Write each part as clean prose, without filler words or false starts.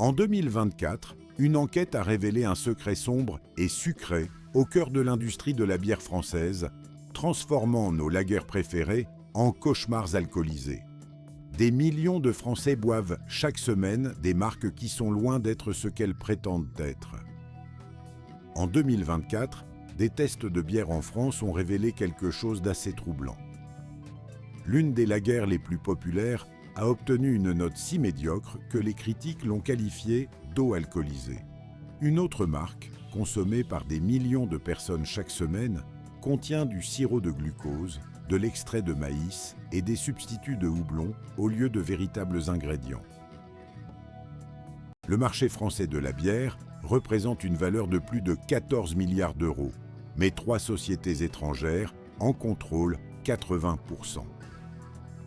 En 2024, une enquête a révélé un secret sombre et sucré au cœur de l'industrie de la bière française, transformant nos lagers préférés en cauchemars alcoolisés. Des millions de Français boivent chaque semaine des marques qui sont loin d'être ce qu'elles prétendent être. En 2024, des tests de bière en France ont révélé quelque chose d'assez troublant. L'une des lagers les plus populaires a obtenu une note si médiocre que les critiques l'ont qualifiée d'eau alcoolisée. Une autre marque, consommée par des millions de personnes chaque semaine, contient du sirop de glucose, de l'extrait de maïs et des substituts de houblon au lieu de véritables ingrédients. Le marché français de la bière représente une valeur de plus de 14 milliards d'euros, mais 3 sociétés étrangères en contrôlent 80%.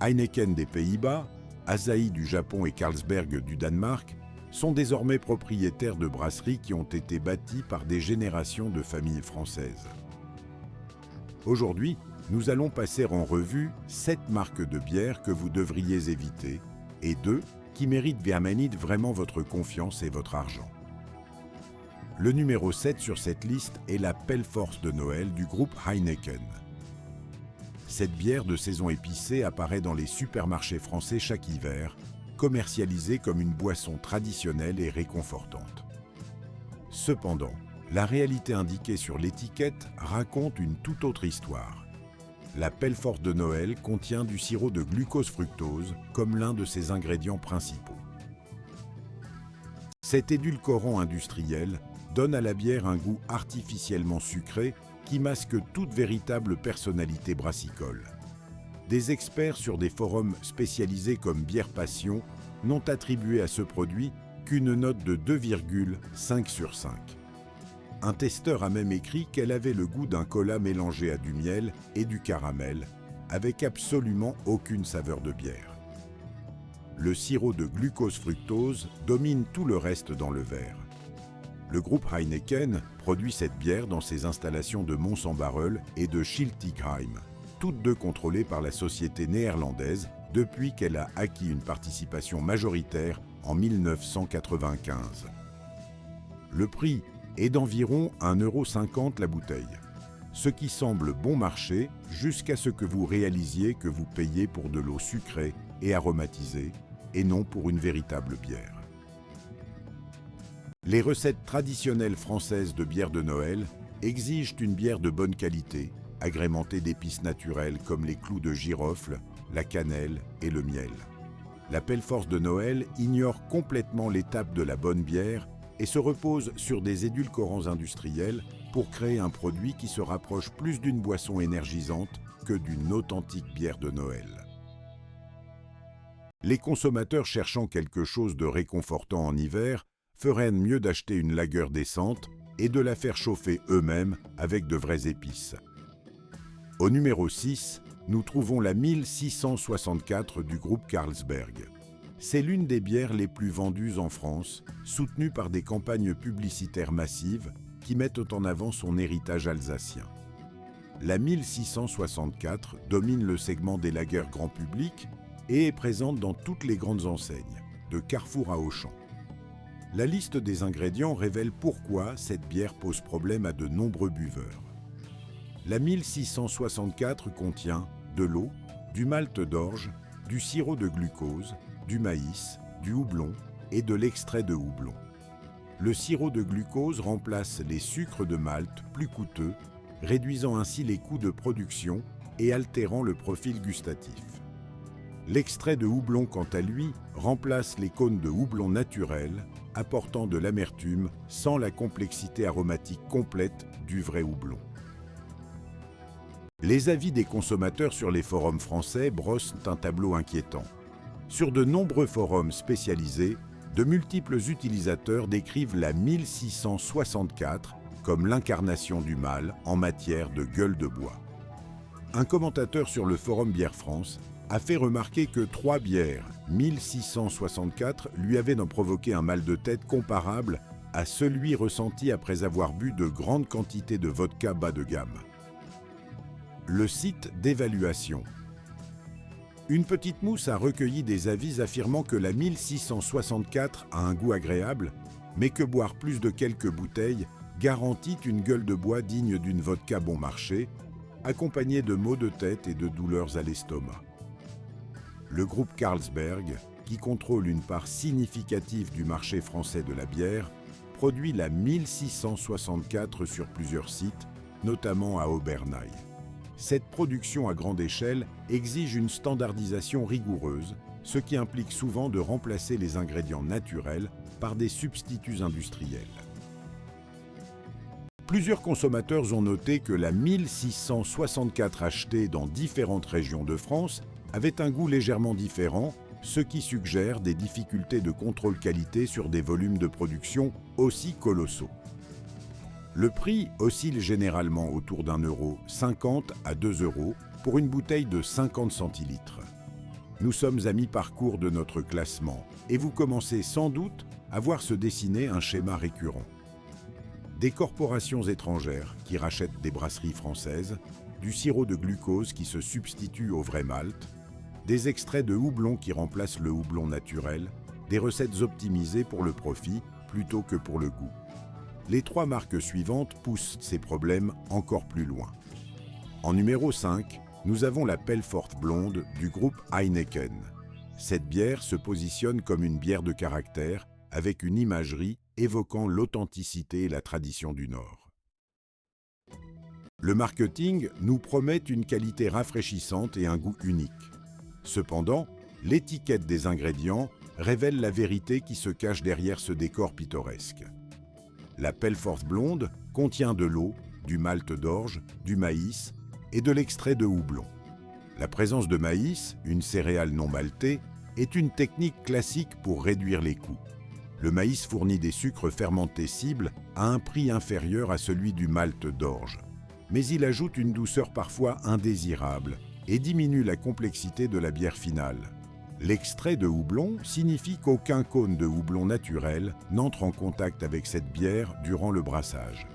Heineken des Pays-Bas, Asahi du Japon et Carlsberg du Danemark sont désormais propriétaires de brasseries qui ont été bâties par des générations de familles françaises. Aujourd'hui, nous allons passer en revue 7 marques de bière que vous devriez éviter et 2 qui méritent vraiment votre confiance et votre argent. Le numéro 7 sur cette liste est la Pale-Force de Noël du groupe Heineken. Cette bière de saison épicée apparaît dans les supermarchés français chaque hiver, commercialisée comme une boisson traditionnelle et réconfortante. Cependant, la réalité indiquée sur l'étiquette raconte une toute autre histoire. La Pale-Force de Noël contient du sirop de glucose-fructose comme l'un de ses ingrédients principaux. Cet édulcorant industriel donne à la bière un goût artificiellement sucré qui masque toute véritable personnalité brassicole. Des experts sur des forums spécialisés comme Bière Passion n'ont attribué à ce produit qu'une note de 2,5 sur 5. Un testeur a même écrit qu'elle avait le goût d'un cola mélangé à du miel et du caramel, avec absolument aucune saveur de bière. Le sirop de glucose-fructose domine tout le reste dans le verre. Le groupe Heineken produit cette bière dans ses installations de Mons-en-Barœul et de Schiltigheim, toutes deux contrôlées par la société néerlandaise depuis qu'elle a acquis une participation majoritaire en 1995. Le prix est d'environ 1,50 € la bouteille, ce qui semble bon marché jusqu'à ce que vous réalisiez que vous payez pour de l'eau sucrée et aromatisée et non pour une véritable bière. Les recettes traditionnelles françaises de bière de Noël exigent une bière de bonne qualité, agrémentée d'épices naturelles comme les clous de girofle, la cannelle et le miel. La Pale-Force de Noël ignore complètement l'étape de la bonne bière et se repose sur des édulcorants industriels pour créer un produit qui se rapproche plus d'une boisson énergisante que d'une authentique bière de Noël. Les consommateurs cherchant quelque chose de réconfortant en hiver feraient mieux d'acheter une lager décente et de la faire chauffer eux-mêmes avec de vraies épices. Au numéro 6, nous trouvons la 1664 du groupe Carlsberg. C'est l'une des bières les plus vendues en France, soutenue par des campagnes publicitaires massives qui mettent en avant son héritage alsacien. La 1664 domine le segment des lagers grand public et est présente dans toutes les grandes enseignes, de Carrefour à Auchan. La liste des ingrédients révèle pourquoi cette bière pose problème à de nombreux buveurs. La 1664 contient de l'eau, du malt d'orge, du sirop de glucose, du maïs, du houblon et de l'extrait de houblon. Le sirop de glucose remplace les sucres de malt plus coûteux, réduisant ainsi les coûts de production et altérant le profil gustatif. L'extrait de houblon, quant à lui, remplace les cônes de houblon naturels, apportant de l'amertume sans la complexité aromatique complète du vrai houblon. Les avis des consommateurs sur les forums français brossent un tableau inquiétant. Sur de nombreux forums spécialisés, de multiples utilisateurs décrivent la 1664 comme l'incarnation du mal en matière de gueule de bois. Un commentateur sur le forum Bière France a fait remarquer que 3 bières 1664 lui avaient provoqué un mal de tête comparable à celui ressenti après avoir bu de grandes quantités de vodka bas de gamme. Le site d'évaluation. Une petite mousse a recueilli des avis affirmant que la 1664 a un goût agréable, mais que boire plus de quelques bouteilles garantit une gueule de bois digne d'une vodka bon marché, accompagnée de maux de tête et de douleurs à l'estomac. Le groupe Carlsberg, qui contrôle une part significative du marché français de la bière, produit la 1664 sur plusieurs sites, notamment à Obernai. Cette production à grande échelle exige une standardisation rigoureuse, ce qui implique souvent de remplacer les ingrédients naturels par des substituts industriels. Plusieurs consommateurs ont noté que la 1664 achetée dans différentes régions de France avait un goût légèrement différent, ce qui suggère des difficultés de contrôle qualité sur des volumes de production aussi colossaux. Le prix oscille généralement autour d'1,50 € à 2 € pour une bouteille de 50 centilitres. Nous sommes à mi-parcours de notre classement et vous commencez sans doute à voir se dessiner un schéma récurrent. Des corporations étrangères qui rachètent des brasseries françaises, du sirop de glucose qui se substitue au vrai malt, des extraits de houblon qui remplacent le houblon naturel, des recettes optimisées pour le profit plutôt que pour le goût. Les trois marques suivantes poussent ces problèmes encore plus loin. En numéro 5, nous avons la Pelfort Blonde du groupe Heineken. Cette bière se positionne comme une bière de caractère avec une imagerie évoquant l'authenticité et la tradition du Nord. Le marketing nous promet une qualité rafraîchissante et un goût unique. Cependant, l'étiquette des ingrédients révèle la vérité qui se cache derrière ce décor pittoresque. La Pelfort Blonde contient de l'eau, du malt d'orge, du maïs et de l'extrait de houblon. La présence de maïs, une céréale non maltée, est une technique classique pour réduire les coûts. Le maïs fournit des sucres fermentés cibles à un prix inférieur à celui du malt d'orge. Mais il ajoute une douceur parfois indésirable et diminue la complexité de la bière finale. L'extrait de houblon signifie qu'aucun cône de houblon naturel n'entre en contact avec cette bière durant le brassage.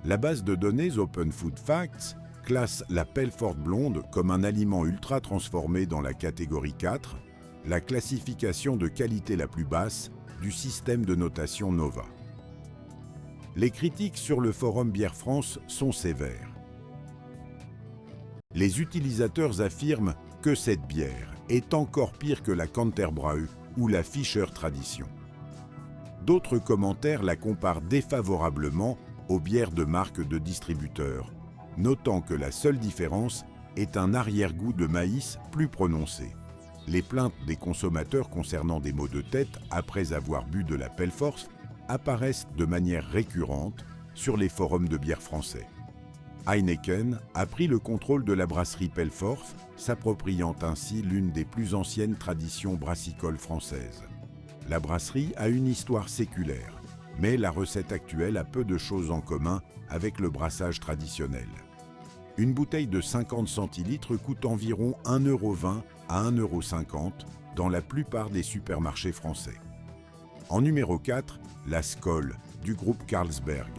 La base de données Open Food Facts classe la Pelfort Blonde comme un aliment ultra transformé dans la catégorie 4, la classification de qualité la plus basse du système de notation Nova. Les critiques sur le forum Bière France sont sévères. Les utilisateurs affirment que cette bière est encore pire que la Canterbrau ou la Fischer Tradition. D'autres commentaires la comparent défavorablement aux bières de marque de distributeurs, notant que la seule différence est un arrière-goût de maïs plus prononcé. Les plaintes des consommateurs concernant des maux de tête après avoir bu de la Pelfort apparaissent de manière récurrente sur les forums de bière français. Heineken a pris le contrôle de la brasserie Pelfort, s'appropriant ainsi l'une des plus anciennes traditions brassicoles françaises. La brasserie a une histoire séculaire, mais la recette actuelle a peu de choses en commun avec le brassage traditionnel. Une bouteille de 50 centilitres coûte environ 1,20 € à 1,50 € dans la plupart des supermarchés français. En numéro 4, la Skol du groupe Carlsberg.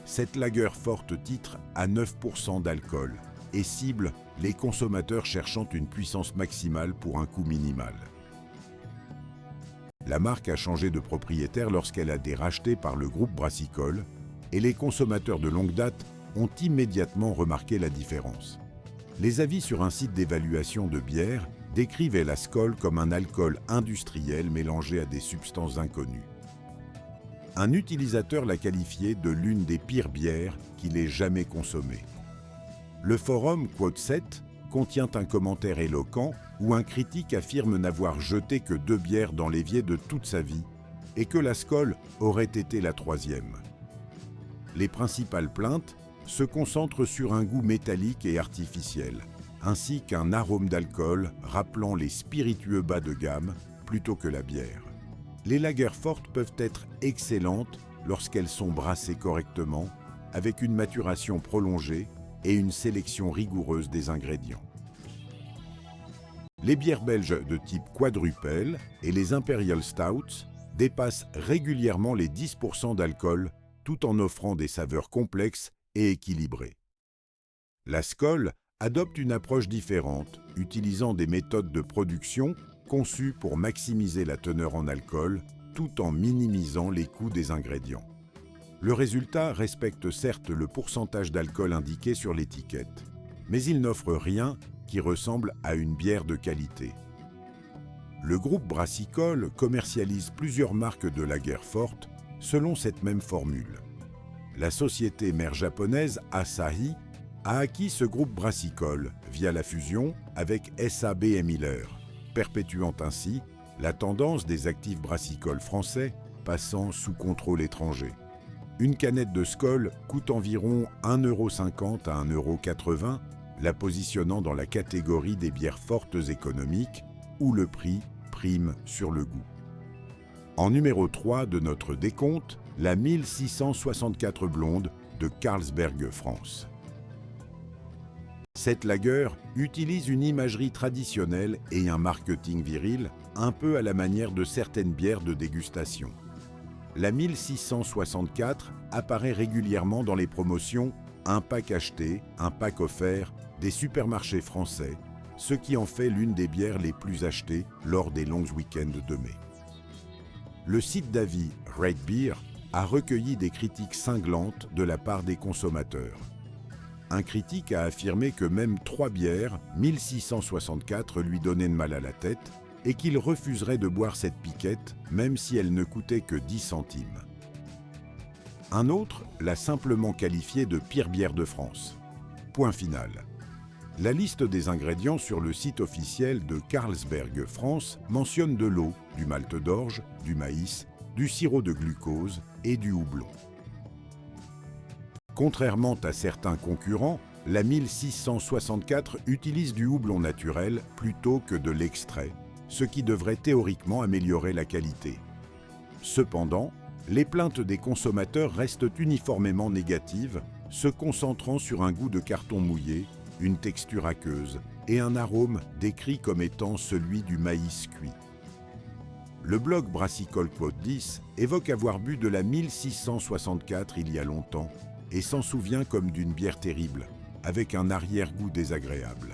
Cette lager forte titre à 9% d'alcool et cible les consommateurs cherchant une puissance maximale pour un coût minimal. La marque a changé de propriétaire lorsqu'elle a été rachetée par le groupe brassicole et les consommateurs de longue date ont immédiatement remarqué la différence. Les avis sur un site d'évaluation de bière décrivaient la Skol comme un alcool industriel mélangé à des substances inconnues. Un utilisateur l'a qualifiée de l'une des pires bières qu'il ait jamais consommée. Le forum Quote7 contient un commentaire éloquent où un critique affirme n'avoir jeté que 2 bières dans l'évier de toute sa vie et que la Skol aurait été la 3e. Les principales plaintes se concentrent sur un goût métallique et artificiel, ainsi qu'un arôme d'alcool rappelant les spiritueux bas de gamme plutôt que la bière. Les lagers fortes peuvent être excellentes lorsqu'elles sont brassées correctement, avec une maturation prolongée et une sélection rigoureuse des ingrédients. Les bières belges de type quadrupel et les Imperial Stouts dépassent régulièrement les 10% d'alcool tout en offrant des saveurs complexes et équilibrées. La Skol adopte une approche différente, utilisant des méthodes de production conçues pour maximiser la teneur en alcool, tout en minimisant les coûts des ingrédients. Le résultat respecte certes le pourcentage d'alcool indiqué sur l'étiquette, mais il n'offre rien qui ressemble à une bière de qualité. Le groupe brassicole commercialise plusieurs marques de lager forte selon cette même formule. La société mère japonaise Asahi a acquis ce groupe brassicole via la fusion avec SAB Miller, perpétuant ainsi la tendance des actifs brassicoles français passant sous contrôle étranger. Une canette de Skol coûte environ 1,50 € à 1,80 €, la positionnant dans la catégorie des bières fortes économiques où le prix prime sur le goût. En numéro 3 de notre décompte, la 1664 blonde de Carlsberg France. Cette lager utilise une imagerie traditionnelle et un marketing viril, un peu à la manière de certaines bières de dégustation. La 1664 apparaît régulièrement dans les promotions « un pack acheté, un pack offert » des supermarchés français, ce qui en fait l'une des bières les plus achetées lors des longs week-ends de mai. Le site d'avis Rate Beer a recueilli des critiques cinglantes de la part des consommateurs. Un critique a affirmé que même 3 bières, 1664, lui donnaient de mal à la tête et qu'il refuserait de boire cette piquette même si elle ne coûtait que 10 centimes. Un autre l'a simplement qualifiée de pire bière de France. Point final. La liste des ingrédients sur le site officiel de Carlsberg France mentionne de l'eau, du malt d'orge, du maïs, du sirop de glucose et du houblon. Contrairement à certains concurrents, la 1664 utilise du houblon naturel plutôt que de l'extrait, ce qui devrait théoriquement améliorer la qualité. Cependant, les plaintes des consommateurs restent uniformément négatives, se concentrant sur un goût de carton mouillé, une texture aqueuse et un arôme décrit comme étant celui du maïs cuit. Le blog Brassicole Quote 10 évoque avoir bu de la 1664 il y a longtemps et s'en souvient comme d'une bière terrible, avec un arrière-goût désagréable.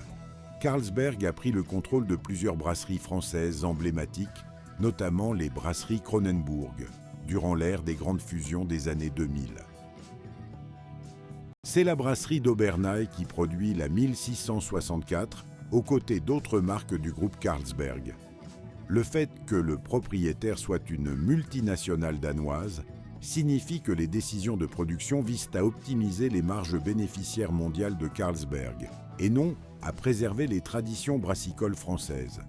Carlsberg a pris le contrôle de plusieurs brasseries françaises emblématiques, notamment les brasseries Kronenbourg, durant l'ère des grandes fusions des années 2000. C'est la brasserie d'Obernai qui produit la 1664, aux côtés d'autres marques du groupe Carlsberg. Le fait que le propriétaire soit une multinationale danoise signifie que les décisions de production visent à optimiser les marges bénéficiaires mondiales de Carlsberg, et non à préserver les traditions brassicoles françaises.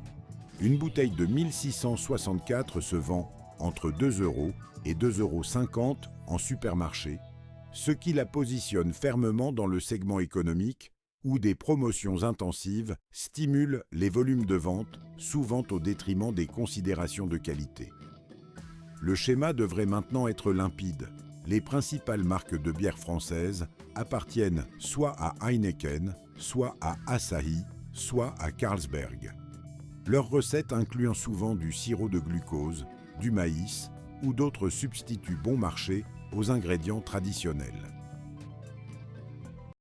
Une bouteille de 1664 se vend entre 2 € et 2,50 € en supermarché, ce qui la positionne fermement dans le segment économique où des promotions intensives stimulent les volumes de vente, souvent au détriment des considérations de qualité. Le schéma devrait maintenant être limpide. Les principales marques de bière françaises appartiennent soit à Heineken, soit à Asahi, soit à Carlsberg. Leurs recettes incluant souvent du sirop de glucose, du maïs ou d'autres substituts bon marché aux ingrédients traditionnels.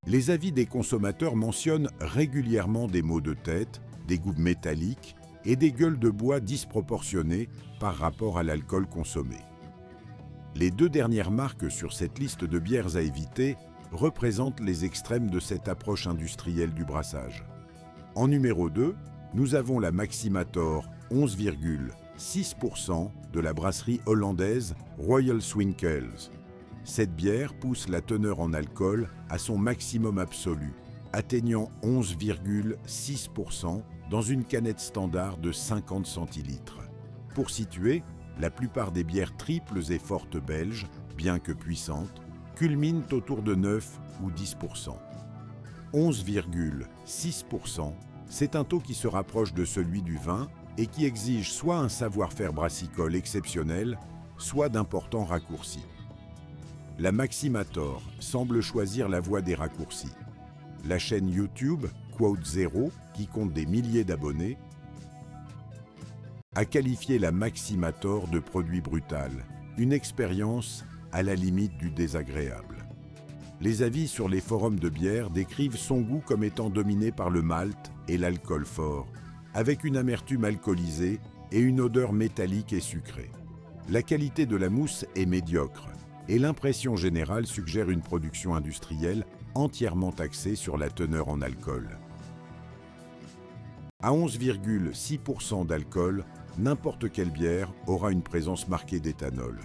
Les avis des consommateurs mentionnent régulièrement des maux de tête, des goûts métalliques et des gueules de bois disproportionnées par rapport à l'alcool consommé. Les 2 dernières marques sur cette liste de bières à éviter représentent les extrêmes de cette approche industrielle du brassage. En numéro 2, nous avons la Maximator 11,6% de la brasserie hollandaise Royal Swinkels. Cette bière pousse la teneur en alcool à son maximum absolu, atteignant 11,6% dans une canette standard de 50 centilitres. Pour situer, la plupart des bières triples et fortes belges, bien que puissantes, culminent autour de 9 ou 10%. 11,6%, c'est un taux qui se rapproche de celui du vin et qui exige soit un savoir-faire brassicole exceptionnel, soit d'importants raccourcis. La Maximator semble choisir la voie des raccourcis. La chaîne YouTube Quote Zero, qui compte des milliers d'abonnés, a qualifié la Maximator de produit brutal, une expérience à la limite du désagréable. les avis sur les forums de bière décrivent son goût comme étant dominé par le malt et l'alcool fort, avec une amertume alcoolisée et une odeur métallique et sucrée. La qualité de la mousse est médiocre et l'impression générale suggère une production industrielle entièrement axée sur la teneur en alcool. À 11,6% d'alcool, n'importe quelle bière aura une présence marquée d'éthanol.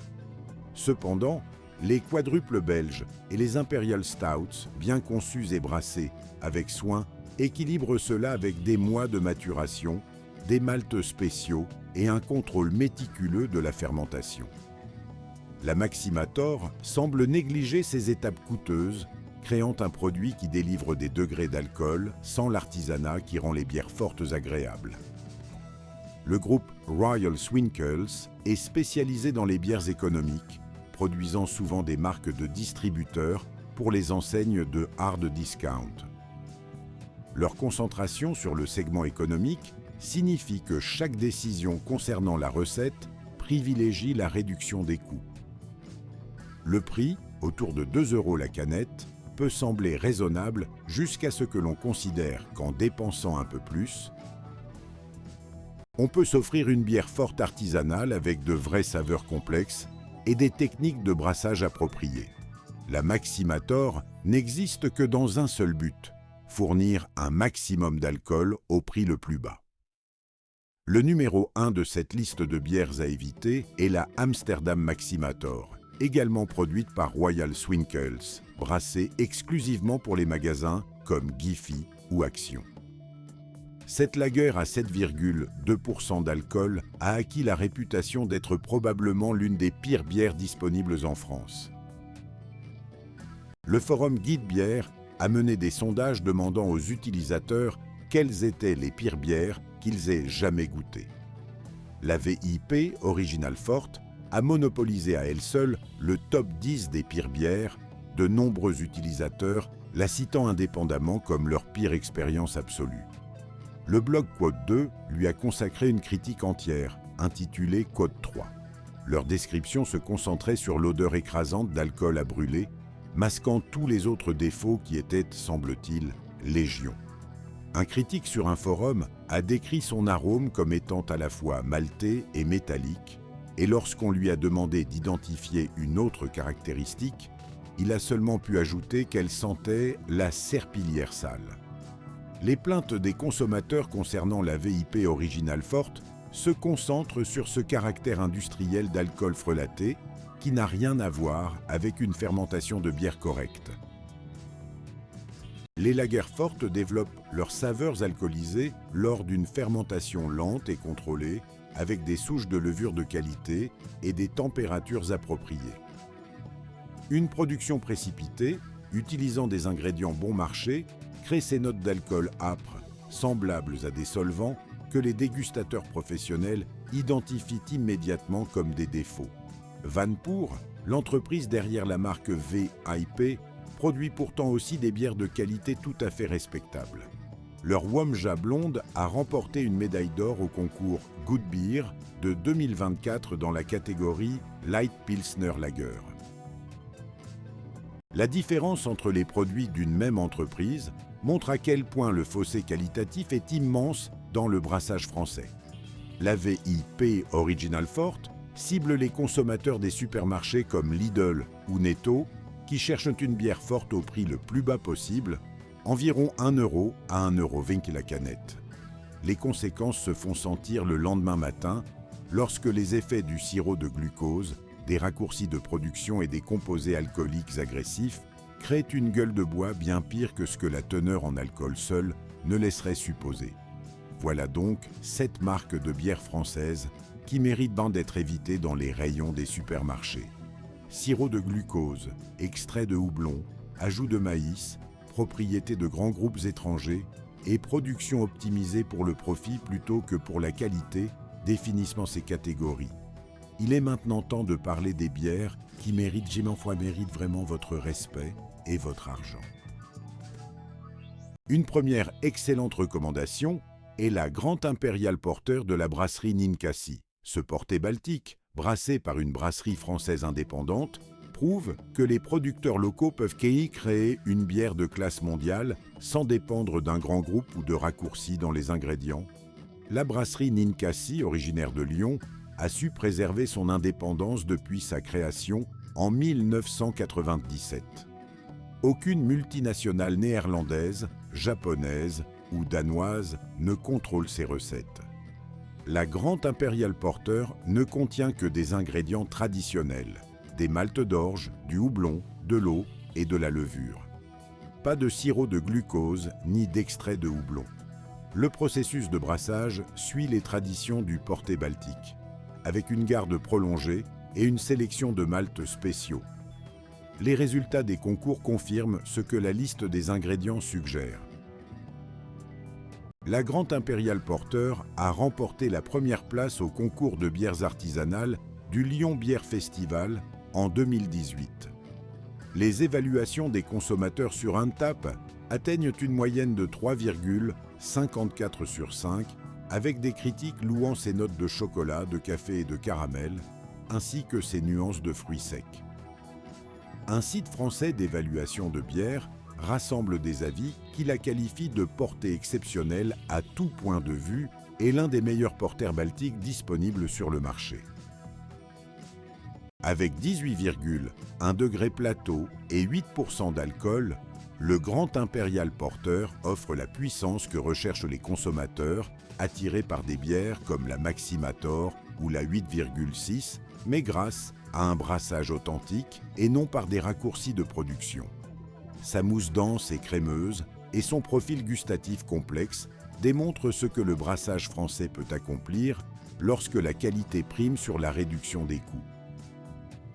Cependant, les quadruples belges et les Imperial Stouts, bien conçus et brassés avec soin, équilibrent cela avec des mois de maturation, des maltes spéciaux et un contrôle méticuleux de la fermentation. La Maximator semble négliger ces étapes coûteuses, créant un produit qui délivre des degrés d'alcool sans l'artisanat qui rend les bières fortes agréables. Le groupe Royal Swinkels est spécialisé dans les bières économiques, produisant souvent des marques de distributeurs pour les enseignes de hard discount. Leur concentration sur le segment économique signifie que chaque décision concernant la recette privilégie la réduction des coûts. Le prix, autour de 2 € la canette, peut sembler raisonnable jusqu'à ce que l'on considère qu'en dépensant un peu plus, on peut s'offrir une bière forte artisanale avec de vraies saveurs complexes et des techniques de brassage appropriées. La Maximator n'existe que dans un seul but, fournir un maximum d'alcool au prix le plus bas. Le numéro 1 de cette liste de bières à éviter est la Amsterdam Maximator, également produite par Royal Swinkels, brassée exclusivement pour les magasins comme Giffy ou Action. Cette lager à 7,2% d'alcool a acquis la réputation d'être probablement l'une des pires bières disponibles en France. Le forum Guide Bière a mené des sondages demandant aux utilisateurs quelles étaient les pires bières qu'ils aient jamais goûtées. La VIP Original Forte a monopolisé à elle seule le top 10 des pires bières, de nombreux utilisateurs la citant indépendamment comme leur pire expérience absolue. Le blog Quote 2 lui a consacré une critique entière, intitulée Quote 3. Leur description se concentrait sur l'odeur écrasante d'alcool à brûler, masquant tous les autres défauts qui étaient, semble-t-il, légion. Un critique sur un forum a décrit son arôme comme étant à la fois maltais et métallique, et lorsqu'on lui a demandé d'identifier une autre caractéristique, il a seulement pu ajouter qu'elle sentait la serpillière sale. Les plaintes des consommateurs concernant la VIP Original Forte se concentrent sur ce caractère industriel d'alcool frelaté qui n'a rien à voir avec une fermentation de bière correcte. Les lagers fortes développent leurs saveurs alcoolisées lors d'une fermentation lente et contrôlée avec des souches de levure de qualité et des températures appropriées. Une production précipitée, utilisant des ingrédients bon marché, crée ces notes d'alcool âpres, semblables à des solvants, que les dégustateurs professionnels identifient immédiatement comme des défauts. Vanpour, l'entreprise derrière la marque VIP, produit pourtant aussi des bières de qualité tout à fait respectables. Leur Womja blonde a remporté une médaille d'or au concours Good Beer de 2024 dans la catégorie Light Pilsner Lager. La différence entre les produits d'une même entreprise montre à quel point le fossé qualitatif est immense dans le brassage français. La VIP Original Forte cible les consommateurs des supermarchés comme Lidl ou Netto qui cherchent une bière forte au prix le plus bas possible, environ 1 € à 1,20 € la canette. Les conséquences se font sentir le lendemain matin lorsque les effets du sirop de glucose, des raccourcis de production et des composés alcooliques agressifs créent une gueule de bois bien pire que ce que la teneur en alcool seul ne laisserait supposer. Voilà donc 7 marques de bières françaises qui méritent bien d'être évitées dans les rayons des supermarchés. Sirop de glucose, extrait de houblon, ajout de maïs, propriété de grands groupes étrangers et production optimisée pour le profit plutôt que pour la qualité définissent ces catégories. Il est maintenant temps de parler des bières qui méritent vraiment votre respect et votre argent. Une première excellente recommandation est la Grand Imperial Porter de la brasserie Ninkasi. Ce porter baltique, brassé par une brasserie française indépendante, prouve que les producteurs locaux peuvent créer une bière de classe mondiale sans dépendre d'un grand groupe ou de raccourcis dans les ingrédients. La brasserie Ninkasi, originaire de Lyon, a su préserver son indépendance depuis sa création en 1997. Aucune multinationale néerlandaise, japonaise ou danoise ne contrôle ses recettes. La Grande Imperial Porter ne contient que des ingrédients traditionnels, des maltes d'orge, du houblon, de l'eau et de la levure. Pas de sirop de glucose ni d'extrait de houblon. Le processus de brassage suit les traditions du Porter baltique, avec une garde prolongée et une sélection de maltes spéciaux. Les résultats des concours confirment ce que la liste des ingrédients suggère. La Grande Imperial Porter a remporté la première place au concours de bières artisanales du Lyon Bière Festival en 2018. Les évaluations des consommateurs sur Untappd atteignent une moyenne de 3,54 sur 5, avec des critiques louant ses notes de chocolat, de café et de caramel, ainsi que ses nuances de fruits secs. Un site français d'évaluation de bière rassemble des avis qui la qualifient de portée exceptionnelle à tout point de vue et l'un des meilleurs porters baltiques disponibles sur le marché. Avec 18,1 degrés plateau et 8% d'alcool, le Grand Imperial Porter offre la puissance que recherchent les consommateurs attirés par des bières comme la Maximator ou la 8,6, mais grâce à un brassage authentique et non par des raccourcis de production. Sa mousse dense et crémeuse et son profil gustatif complexe démontrent ce que le brassage français peut accomplir lorsque la qualité prime sur la réduction des coûts.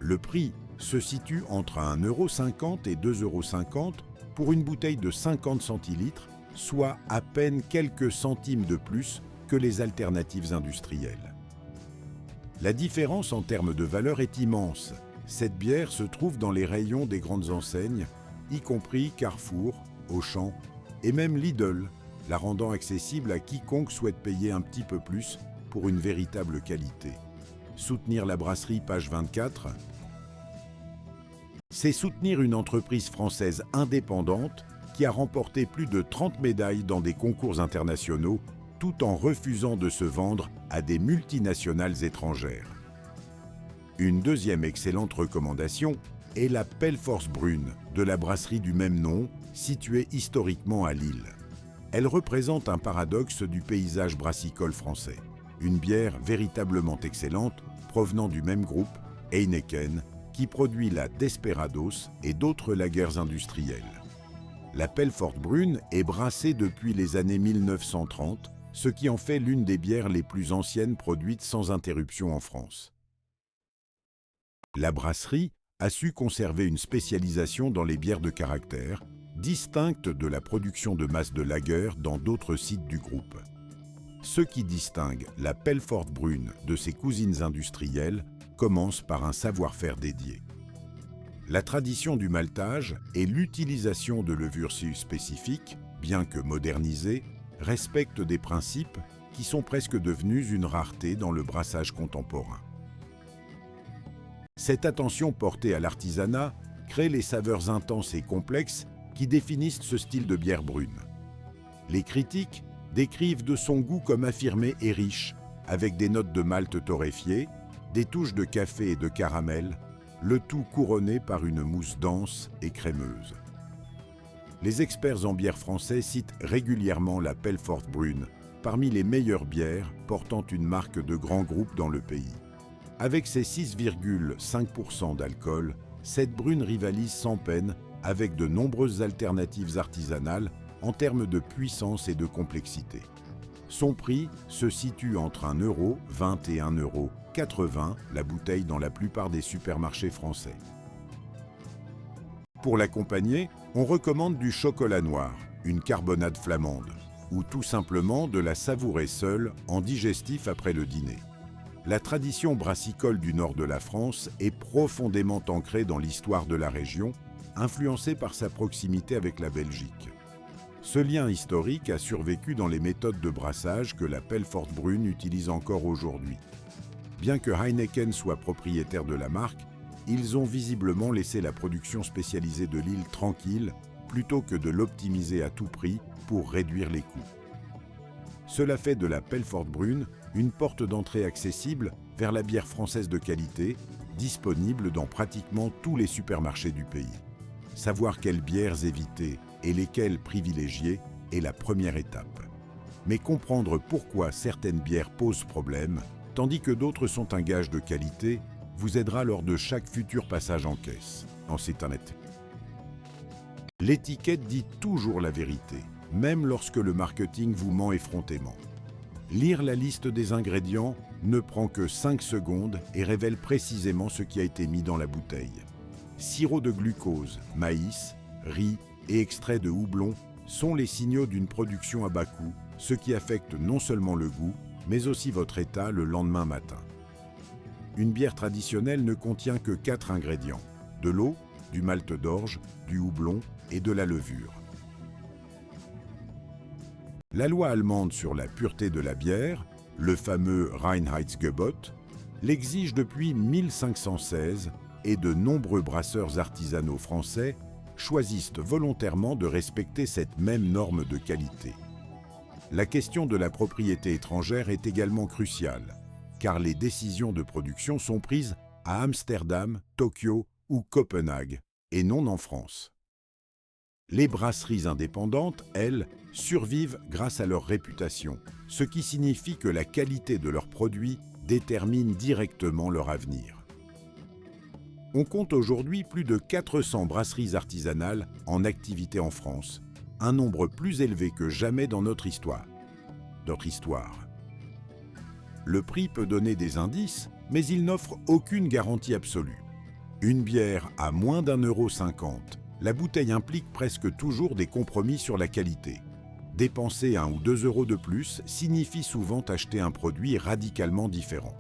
Le prix se situe entre 1,50 € et 2,50 € pour une bouteille de 50 centilitres, soit à peine quelques centimes de plus que les alternatives industrielles. La différence en termes de valeur est immense. Cette bière se trouve dans les rayons des grandes enseignes, y compris Carrefour, Auchan et même Lidl, la rendant accessible à quiconque souhaite payer un petit peu plus pour une véritable qualité. Soutenir la brasserie, page 24. C'est soutenir une entreprise française indépendante qui a remporté plus de 30 médailles dans des concours internationaux tout en refusant de se vendre à des multinationales étrangères. Une deuxième excellente recommandation est la Pelforce-Brune de la brasserie du même nom, située historiquement à Lille. Elle représente un paradoxe du paysage brassicole français. Une bière véritablement excellente provenant du même groupe, Heineken, qui produit la Desperados et d'autres lagers industrielles. La Pelforce-Brune est brassée depuis les années 1930, ce qui en fait l'une des bières les plus anciennes produites sans interruption en France. La brasserie a su conserver une spécialisation dans les bières de caractère, distincte de la production de masse de lager dans d'autres sites du groupe. Ce qui distingue la Pelforce-Brune de ses cousines industrielles commence par un savoir-faire dédié. La tradition du maltage et l'utilisation de levures spécifiques, bien que modernisées, respectent des principes qui sont presque devenus une rareté dans le brassage contemporain. Cette attention portée à l'artisanat crée les saveurs intenses et complexes qui définissent ce style de bière brune. Les critiques décrivent de son goût comme affirmé et riche, avec des notes de malt torréfié, des touches de café et de caramel, le tout couronné par une mousse dense et crémeuse. Les experts en bière français citent régulièrement la Pelforce-Brune parmi les meilleures bières portant une marque de grand groupe dans le pays. Avec ses 6,5% d'alcool, cette brune rivalise sans peine avec de nombreuses alternatives artisanales en termes de puissance et de complexité. Son prix se situe entre 1 € 20 et 1,80 € la bouteille dans la plupart des supermarchés français. Pour l'accompagner, on recommande du chocolat noir, une carbonade flamande, ou tout simplement de la savourer seule en digestif après le dîner. La tradition brassicole du nord de la France est profondément ancrée dans l'histoire de la région, influencée par sa proximité avec la Belgique. Ce lien historique a survécu dans les méthodes de brassage que la Pelforce-Brune utilise encore aujourd'hui. Bien que Heineken soit propriétaire de la marque, ils ont visiblement laissé la production spécialisée de Lille tranquille plutôt que de l'optimiser à tout prix pour réduire les coûts. Cela fait de la Pelfort Brune une porte d'entrée accessible vers la bière française de qualité, disponible dans pratiquement tous les supermarchés du pays. Savoir quelles bières éviter et lesquelles privilégier est la première étape. Mais comprendre pourquoi certaines bières posent problème, tandis que d'autres sont un gage de qualité, vous aidera lors de chaque futur passage en caisse. En site internet. L'étiquette dit toujours la vérité, même lorsque le marketing vous ment effrontément. Lire la liste des ingrédients ne prend que 5 secondes et révèle précisément ce qui a été mis dans la bouteille. Sirop de glucose, maïs, riz et extrait de houblon sont les signaux d'une production à bas coût, ce qui affecte non seulement le goût, mais aussi votre état le lendemain matin. Une bière traditionnelle ne contient que 4 ingrédients, de l'eau, du malt d'orge, du houblon et de la levure. La loi allemande sur la pureté de la bière, le fameux Reinheitsgebot, l'exige depuis 1516 et de nombreux brasseurs artisanaux français choisissent volontairement de respecter cette même norme de qualité. La question de la propriété étrangère est également cruciale, car les décisions de production sont prises à Amsterdam, Tokyo ou Copenhague, et non en France. Les brasseries indépendantes, elles, survivent grâce à leur réputation, ce qui signifie que la qualité de leurs produits détermine directement leur avenir. On compte aujourd'hui plus de 400 brasseries artisanales en activité en France, un nombre plus élevé que jamais dans notre histoire. Le prix peut donner des indices, mais il n'offre aucune garantie absolue. Une bière à moins d'1,50 €, la bouteille implique presque toujours des compromis sur la qualité. Dépenser 1 ou 2 € de plus signifie souvent acheter un produit radicalement différent.